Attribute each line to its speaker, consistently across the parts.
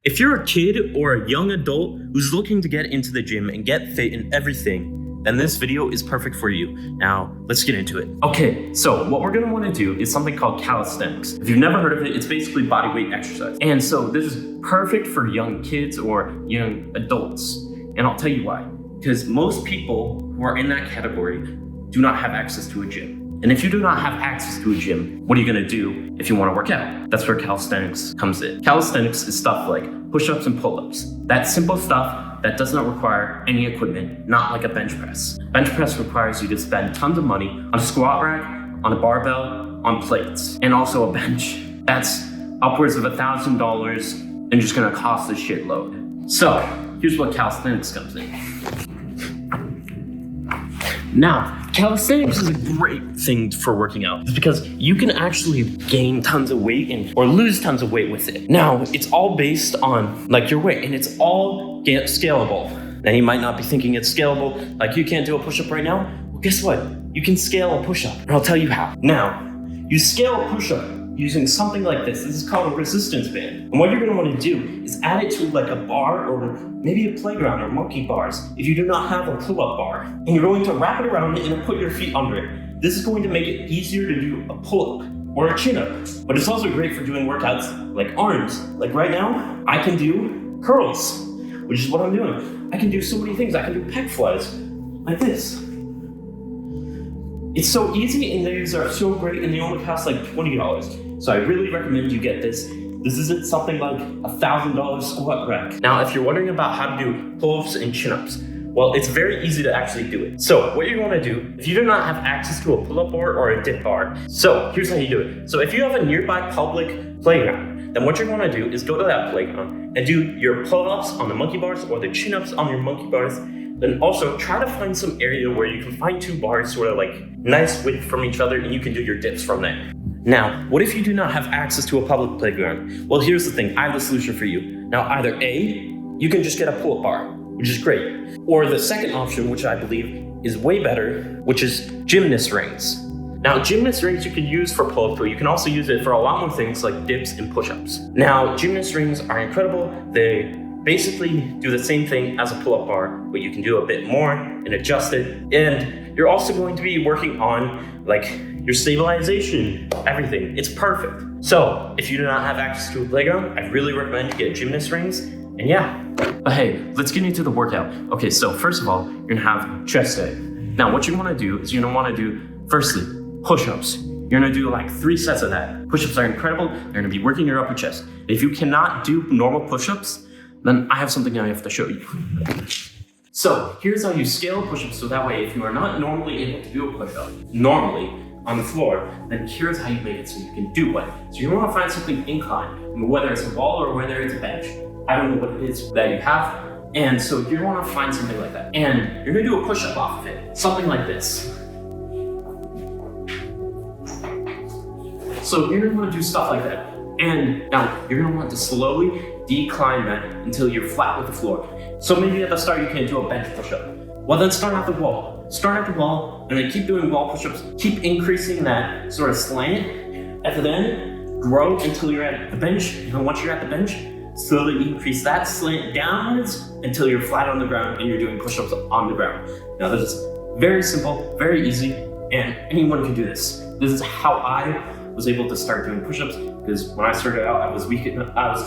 Speaker 1: If you're a kid or a young adult who's looking to get into the gym and get fit and everything, then this video is perfect for you. Now, let's get into it. Okay, so what we're gonna wanna do is something called calisthenics. If you've never heard of it, it's basically body weight exercise. And so this is perfect for young kids or young adults. And I'll tell you why. Because most people who are in that category do not have access to a gym. And if you do not have access to a gym, what are you gonna do if you wanna work out? That's where calisthenics comes in. Calisthenics is stuff like push-ups and pull-ups. That simple stuff that does not require any equipment, not like a bench press. Bench press requires you to spend tons of money on a squat rack, on a barbell, on plates, and also a bench. That's upwards of $1,000 and just gonna cost a shitload. So here's what calisthenics comes in. Now, calisthenics is a great thing for working out. It's because you can actually gain tons of weight or lose tons of weight with it. Now, it's all based on like your weight and it's all scalable. Now, you might not be thinking it's scalable, like you can't do a push-up right now. Well, guess what? You can scale a push-up, and I'll tell you how. Now, you scale a push-up using something like this. This is called a resistance band. And what you're gonna wanna do is add it to like a bar or maybe a playground or monkey bars if you do not have a pull-up bar. And you're going to wrap it around it and then put your feet under it. This is going to make it easier to do a pull-up or a chin-up. But it's also great for doing workouts like arms. Like right now, I can do curls, which is what I'm doing. I can do so many things. I can do pec flies like this. It's so easy and these are so great and they only cost like $20. So I really recommend you get this. This isn't something like $1,000 squat rack. Now, if you're wondering about how to do pull-ups and chin-ups, well, it's very easy to actually do it. So what you're gonna do, if you do not have access to a pull-up bar or a dip bar, so here's how you do it. So if you have a nearby public playground, then what you're gonna do is go to that playground and do your pull-ups on the monkey bars or the chin-ups on your monkey bars. Then also try to find some area where you can find two bars sort of like nice width from each other and you can do your dips from there. Now, what if you do not have access to a public playground? Well, here's the thing, I have a solution for you. Now, either A, you can just get a pull-up bar, which is great. Or the second option, which I believe is way better, which is gymnast rings. Now, gymnast rings you can use for pull-ups, but you can also use it for a lot more things like dips and push-ups. Now, gymnast rings are incredible. They basically do the same thing as a pull-up bar, but you can do a bit more and adjust it. And you're also going to be working on like your stabilization, everything. It's perfect. So if you do not have access to a playground, I really recommend you get gymnast rings. And yeah, but hey, let's get into the workout. Okay, so first of all, you're gonna have chest day. Now what you wanna do is you're gonna wanna do, firstly, push-ups. You're gonna do like 3 sets of that. Push-ups are incredible. You're gonna be working your upper chest. If you cannot do normal push-ups, then I have something I have to show you. So here's how you scale push-ups so that way if you are not normally able to do a push-up, normally on the floor, then here's how you make it so you can do one. So you wanna find something inclined, whether it's a wall or whether it's a bench. I don't know what it is that you have. And so you wanna find something like that. And you're gonna do a push-up off of it, something like this. So you're gonna wanna do stuff like that. And now you're gonna want to slowly decline that until you're flat with the floor. So maybe at the start you can't do a bench push-up. Well, then start at the wall. Start at the wall and then keep doing wall push-ups. Keep increasing that sort of slant. And then grow until you're at the bench. And then once you're at the bench, slowly increase that slant downwards until you're flat on the ground and you're doing push-ups on the ground. Now this is very simple, very easy, and anyone can do this. This is how I was able to start doing push-ups because when I started out, I was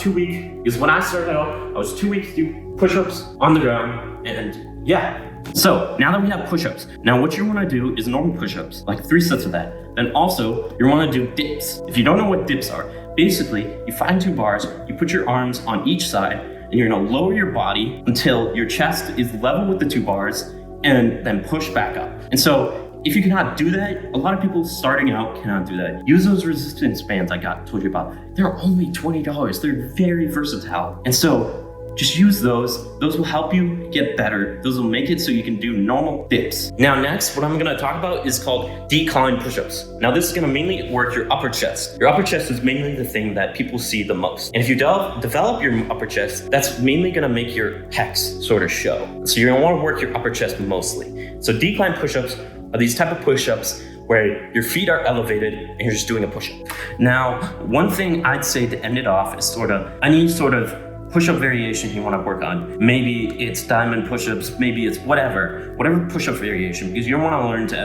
Speaker 1: too weak. Because when I started out, I was too weak to do push-ups on the ground, and yeah. So now that we have push-ups, now what you wanna do is normal push-ups, like 3 sets of that. Then also, you wanna do dips. If you don't know what dips are, basically, you find 2 bars, you put your arms on each side, and you're gonna lower your body until your chest is level with the 2 bars, and then push back up. And so, if you cannot do that, a lot of people starting out cannot do that. Use those resistance bands I told you about. They're only $20. They're very versatile. And so just use those. Those will help you get better. Those will make it so you can do normal dips. Now next, what I'm gonna talk about is called decline push-ups. Now this is gonna mainly work your upper chest. Your upper chest is mainly the thing that people see the most. And if you develop your upper chest, that's mainly gonna make your pecs sort of show. So you're gonna wanna work your upper chest mostly. So decline push-ups are these type of push-ups where your feet are elevated and you're just doing a push-up. Now, one thing I'd say to end it off is any sort of push-up variation you want to work on. Maybe it's diamond push-ups, maybe it's whatever push-up variation, because you want to learn to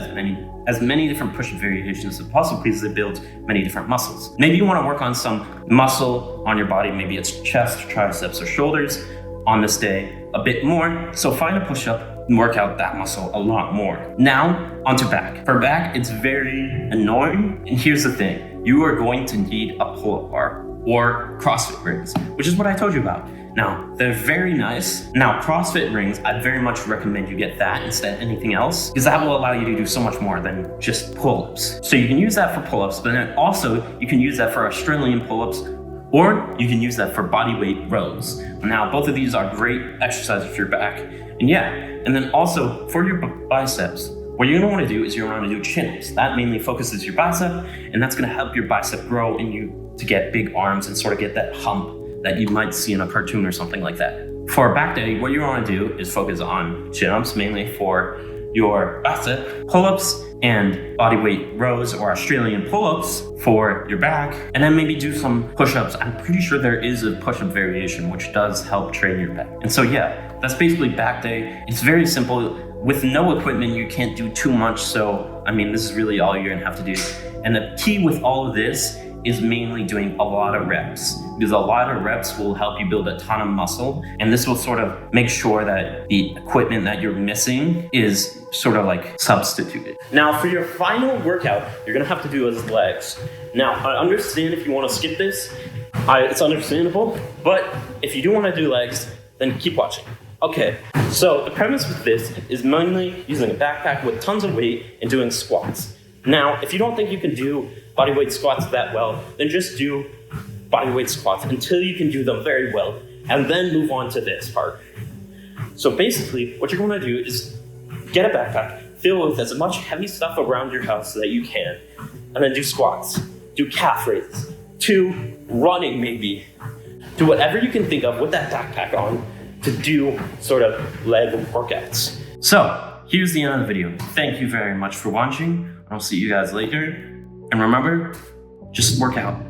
Speaker 1: as many different push-up variations as possible because it builds many different muscles. Maybe you want to work on some muscle on your body, maybe it's chest, triceps, or shoulders on this day a bit more. So find a push-up and work out that muscle a lot more. Now, onto back. For back, it's very annoying. And here's the thing, you are going to need a pull-up bar or CrossFit rings, which is what I told you about. Now, they're very nice. Now, CrossFit rings, I very much recommend you get that instead of anything else, because that will allow you to do so much more than just pull-ups. So you can use that for pull-ups, but then also you can use that for Australian pull-ups, or you can use that for body weight rows. Now, both of these are great exercises for your back. And yeah, and then also for your biceps, what you're gonna wanna do is you're gonna do chin-ups. That mainly focuses your bicep, and that's gonna help your bicep grow and you to get big arms and sort of get that hump that you might see in a cartoon or something like that. For a back day, what you wanna do is focus on chin-ups, mainly for your bicep, pull-ups, and body weight rows or Australian pull-ups for your back, and then maybe do some push-ups. I'm pretty sure there is a push-up variation which does help train your back. And so yeah, that's basically back day. It's very simple. With no equipment, you can't do too much. So, I mean, this is really all you're gonna have to do. And the key with all of this is mainly doing a lot of reps, because a lot of reps will help you build a ton of muscle, and this will sort of make sure that the equipment that you're missing is sort of like substituted. Now for your final workout, you're gonna have to do is legs. Now I understand if you want to skip this, it's understandable, but if you do want to do legs, then keep watching. Okay, so the premise with this is mainly using a backpack with tons of weight and doing squats. Now, if you don't think you can do bodyweight squats that well, then just do bodyweight squats until you can do them very well, and then move on to this part. So basically, what you're going to do is get a backpack, fill with as much heavy stuff around your house that you can, and then do squats, do calf raises, do running maybe, do whatever you can think of with that backpack on to do sort of leg workouts. So here's the end of the video. Thank you very much for watching. I'll see you guys later. And remember, just work out.